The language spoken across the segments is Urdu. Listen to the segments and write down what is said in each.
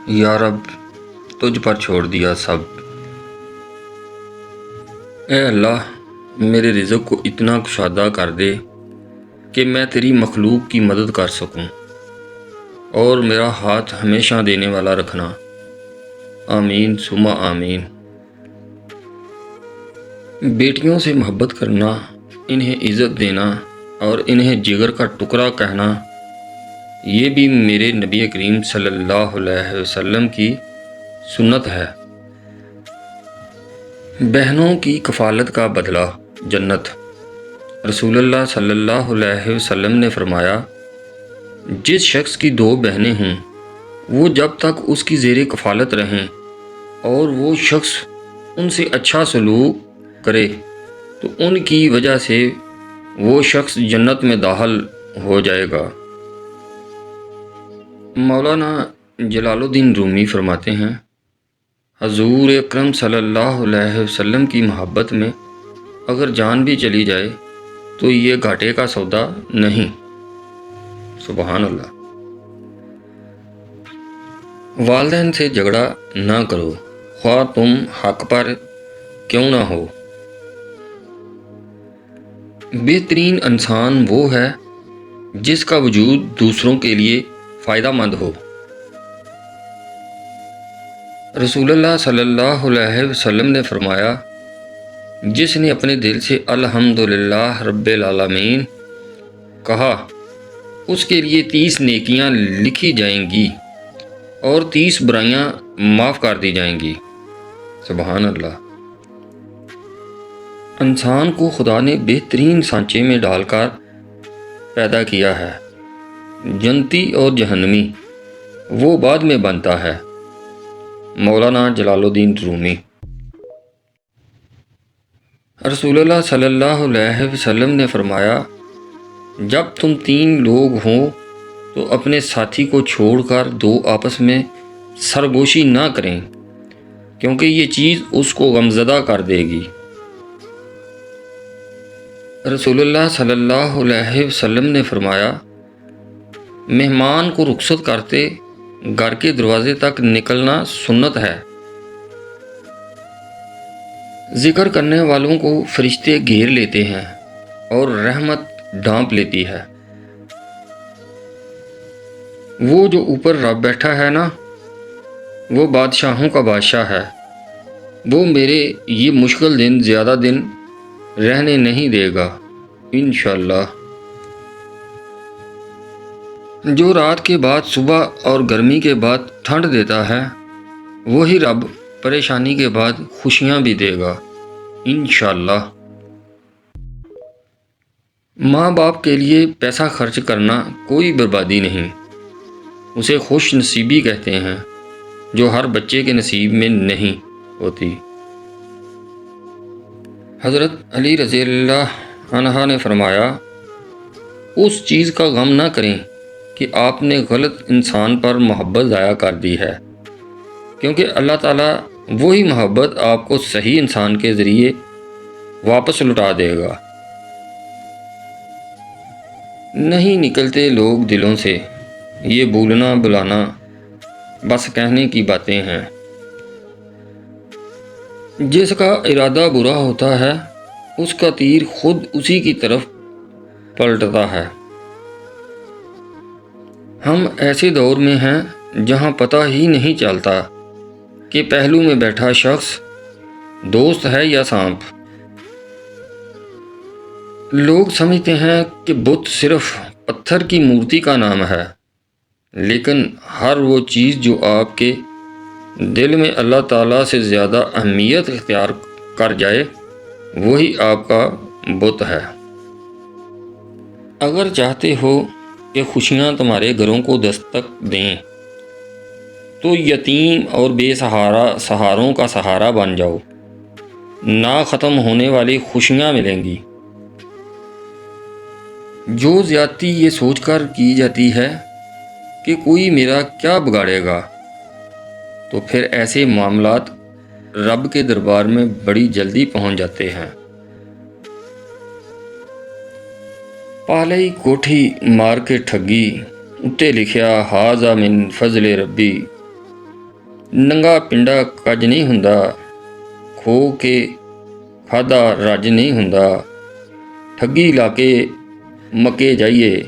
یا رب تجھ پر چھوڑ دیا سب۔ اے اللہ میرے رزق کو اتنا کشادہ کر دے کہ میں تیری مخلوق کی مدد کر سکوں، اور میرا ہاتھ ہمیشہ دینے والا رکھنا۔ آمین ثم آمین۔ بیٹیوں سے محبت کرنا، انہیں عزت دینا اور انہیں جگر کا ٹکڑا کہنا، یہ بھی میرے نبی کریم صلی اللہ علیہ وسلم کی سنت ہے۔ بہنوں کی کفالت کا بدلہ جنت۔ رسول اللہ صلی اللہ علیہ وسلم نے فرمایا، جس شخص کی 2 بہنیں ہوں وہ جب تک اس کی زیر کفالت رہیں اور وہ شخص ان سے اچھا سلوک کرے تو ان کی وجہ سے وہ شخص جنت میں داخل ہو جائے گا۔ مولانا جلال الدین رومی فرماتے ہیں، حضور اکرم صلی اللہ علیہ وسلم کی محبت میں اگر جان بھی چلی جائے تو یہ گھاٹے کا سودا نہیں۔ سبحان اللہ۔ والدین سے جھگڑا نہ کرو، خواہ تم حق پر کیوں نہ ہو۔ بہترین انسان وہ ہے جس کا وجود دوسروں کے لیے فائدہ مند ہو۔ رسول اللہ صلی اللہ علیہ وسلم نے فرمایا، جس نے اپنے دل سے الحمدللہ رب العالمین کہا، اس کے لیے 30 نیکیاں لکھی جائیں گی اور 30 برائیاں معاف کر دی جائیں گی۔ سبحان اللہ۔ انسان کو خدا نے بہترین سانچے میں ڈال کر پیدا کیا ہے۔ جنتی اور جہنمی وہ بعد میں بنتا ہے۔ مولانا جلال الدین رومی۔ رسول اللہ صلی اللہ علیہ وسلم نے فرمایا، جب تم 3 لوگ ہوں تو اپنے ساتھی کو چھوڑ کر 2 آپس میں سرگوشی نہ کریں، کیونکہ یہ چیز اس کو غمزدہ کر دے گی۔ رسول اللہ صلی اللہ علیہ وسلم نے فرمایا، مہمان کو رخصت کرتے گھر کے دروازے تک نکلنا سنت ہے۔ ذکر کرنے والوں کو فرشتے گھیر لیتے ہیں اور رحمت ڈھانپ لیتی ہے۔ وہ جو اوپر رب بیٹھا ہے نا، وہ بادشاہوں کا بادشاہ ہے، وہ میرے یہ مشکل دن زیادہ دن رہنے نہیں دے گا انشاءاللہ۔ جو رات کے بعد صبح اور گرمی کے بعد ٹھنڈ دیتا ہے، وہی رب پریشانی کے بعد خوشیاں بھی دے گا انشاءاللہ۔ ماں باپ کے لیے پیسہ خرچ کرنا کوئی بربادی نہیں، اسے خوش نصیبی کہتے ہیں، جو ہر بچے کے نصیب میں نہیں ہوتی۔ حضرت علی رضی اللہ عنہ نے فرمایا، اس چیز کا غم نہ کریں کہ آپ نے غلط انسان پر محبت ضائع کر دی ہے، کیونکہ اللہ تعالیٰ وہی محبت آپ کو صحیح انسان کے ذریعے واپس لوٹا دے گا۔ نہیں نکلتے لوگ دلوں سے، یہ بھولنا بلانا بس کہنے کی باتیں ہیں۔ جس کا ارادہ برا ہوتا ہے اس کا تیر خود اسی کی طرف پلٹتا ہے۔ ہم ایسے دور میں ہیں جہاں پتہ ہی نہیں چلتا کہ پہلو میں بیٹھا شخص دوست ہے یا سانپ۔ لوگ سمجھتے ہیں کہ بت صرف پتھر کی مورتی کا نام ہے، لیکن ہر وہ چیز جو آپ کے دل میں اللہ تعالیٰ سے زیادہ اہمیت اختیار کر جائے وہی آپ کا بت ہے۔ اگر چاہتے ہو کہ خوشیاں تمہارے گھروں کو دستک دیں تو یتیم اور بے سہاروں کا سہارا بن جاؤ، نہ ختم ہونے والی خوشیاں ملیں گی۔ جو زیادتی یہ سوچ کر کی جاتی ہے کہ کوئی میرا کیا بگاڑے گا، تو پھر ایسے معاملات رب کے دربار میں بڑی جلدی پہنچ جاتے ہیں۔ پالئی کوٹھی مار کے ٹھگی، اتے لکھیا ہاذا من فضل ربی، ਨੰਗਾ ਪਿੰਡਾ ਕੱਜ ਨਹੀਂ ਹੁੰਦਾ, ਖੋ ਕੇ ਖਾਧਾ ਰੱਜ ਨਹੀਂ ਹੁੰਦਾ, ਠੱਗੀ ਲਾ ਕੇ ਮੱਕੇ ਜਾਈਏ,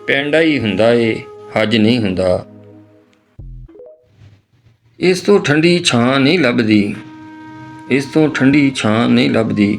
ਪੈਂਡਾ ਹੀ ਹੁੰਦਾ ਏ ਹੱਜ ਨਹੀਂ ਹੁੰਦਾ। ਇਸ ਤੋਂ ਠੰਡੀ ਛਾਂ ਨਹੀਂ ਲੱਭਦੀ, ਇਸ ਤੋਂ ਠੰਡੀ ਛਾਂ ਨਹੀਂ ਲੱਭਦੀ,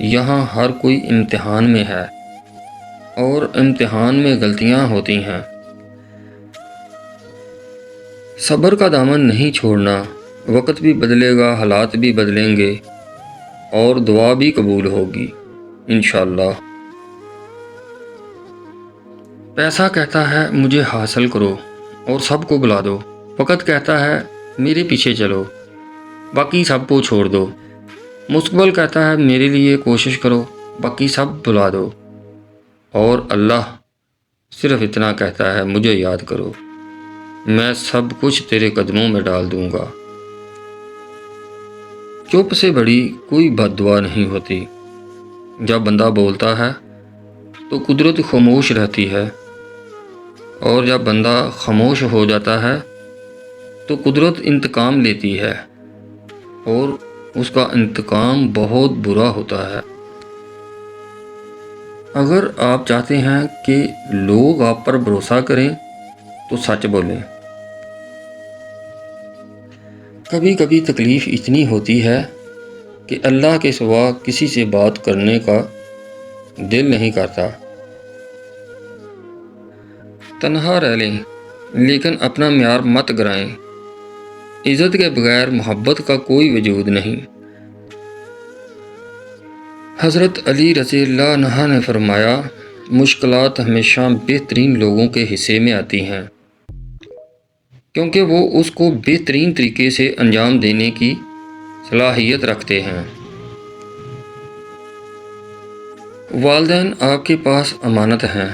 یہاں ہر کوئی امتحان میں ہے اور امتحان میں غلطیاں ہوتی ہیں۔ صبر کا دامن نہیں چھوڑنا، وقت بھی بدلے گا، حالات بھی بدلیں گے اور دعا بھی قبول ہوگی انشاءاللہ۔ پیسہ کہتا ہے مجھے حاصل کرو اور سب کو بلا دو، وقت کہتا ہے میرے پیچھے چلو، باقی سب کو چھوڑ دو۔ مستقبل کہتا ہے میرے لیے کوشش کرو، باقی سب بلا دو، اور اللہ صرف اتنا کہتا ہے مجھے یاد کرو، میں سب کچھ تیرے قدموں میں ڈال دوں گا۔ چپ سے بڑی کوئی بد دعا نہیں ہوتی۔ جب بندہ بولتا ہے تو قدرت خاموش رہتی ہے، اور جب بندہ خاموش ہو جاتا ہے تو قدرت انتقام لیتی ہے، اور اس کا انتقام بہت برا ہوتا ہے۔ اگر آپ چاہتے ہیں کہ لوگ آپ پر بھروسہ کریں تو سچ بولیں۔ کبھی کبھی تکلیف اتنی ہوتی ہے کہ اللہ کے سوا کسی سے بات کرنے کا دل نہیں کرتا۔ تنہا رہ لیں لیکن اپنا معیار مت گرائیں۔ عزت کے بغیر محبت کا کوئی وجود نہیں۔ حضرت علی رضی اللہ عنہ نے فرمایا، مشکلات ہمیشہ بہترین لوگوں کے حصے میں آتی ہیں، کیونکہ وہ اس کو بہترین طریقے سے انجام دینے کی صلاحیت رکھتے ہیں۔ والدین آپ کے پاس امانت ہیں،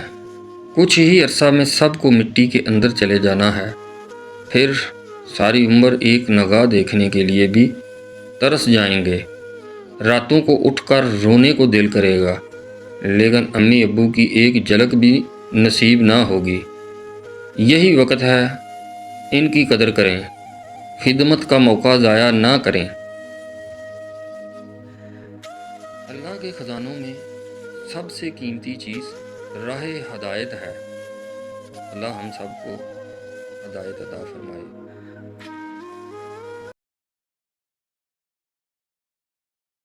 کچھ ہی عرصہ میں سب کو مٹی کے اندر چلے جانا ہے، پھر ساری عمر ایک نگاہ دیکھنے کے لیے بھی ترس جائیں گے۔ راتوں کو اٹھ کر رونے کو دل کرے گا، لیکن امی ابو کی ایک جھلک بھی نصیب نہ ہوگی۔ یہی وقت ہے، ان کی قدر کریں، خدمت کا موقع ضائع نہ کریں۔ اللہ کے خزانوں میں سب سے قیمتی چیز راہ ہدایت ہے۔ اللہ ہم سب کو ہدایت عطا فرمائے۔